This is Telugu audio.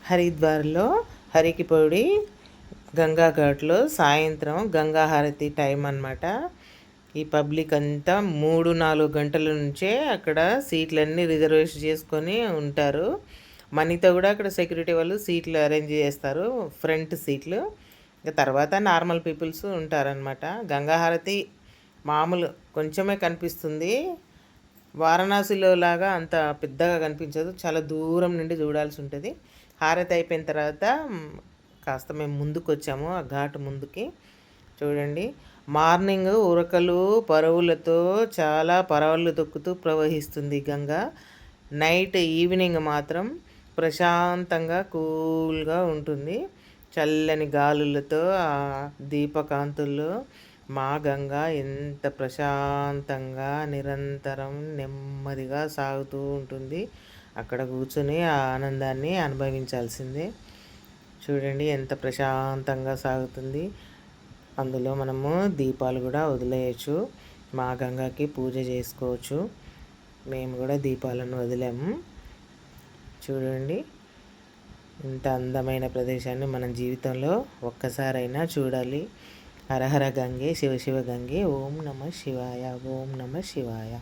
హరిద్వార్లో హరికిపౌడి గంగా ఘాట్లో సాయంత్రం గంగా హారతి టైం అన్నమాట. ఈ పబ్లిక్ అంతా 3-4 గంటల నుంచే అక్కడ సీట్లన్నీ రిజర్వేషన్ చేసుకొని ఉంటారు. మనీతో కూడా అక్కడ సెక్యూరిటీ వాళ్ళు సీట్లు అరేంజ్ చేస్తారు, ఫ్రంట్ సీట్లు. ఇంకా తర్వాత నార్మల్ పీపుల్స్ ఉంటారనమాట. గంగా హారతి మామూలు కొంచెమే కనిపిస్తుంది. వారణాసిలో లాగా అంత పెద్దగా కనిపించదు, చాలా దూరం నుండి చూడాల్సి ఉంటుంది. హారతి అయిపోయిన తర్వాత కాస్త మేము ముందుకు వచ్చాము, ఆ ఘాటు ముందుకి. చూడండి, మార్నింగ్ ఉరకలు పరువులతో చాలా పరవళ్ళు తొక్కుతూ ప్రవహిస్తుంది గంగ. నైట్ ఈవినింగ్ మాత్రం ప్రశాంతంగా కూల్గా ఉంటుంది. చల్లని గాలులతో ఆ దీపకాంతుల్లో మా గంగ ఎంత ప్రశాంతంగా నిరంతరం నెమ్మదిగా సాగుతూ ఉంటుంది. అక్కడ కూర్చొని ఆ ఆనందాన్ని అనుభవించాల్సిందే. చూడండి ఎంత ప్రశాంతంగా సాగుతుంది. అందులో మనము దీపాలు కూడా వదిలేయచ్చు, మా గంగకి పూజ చేసుకోవచ్చు. మేము కూడా దీపాలను వదిలాము. చూడండి, ఇంత అందమైన ప్రదేశాన్ని మన జీవితంలో ఒక్కసారైనా చూడాలి. హరహర గంగే, శివ శివ గంగే, ఓం నమ శివాయ, ఓం నమ శివాయ.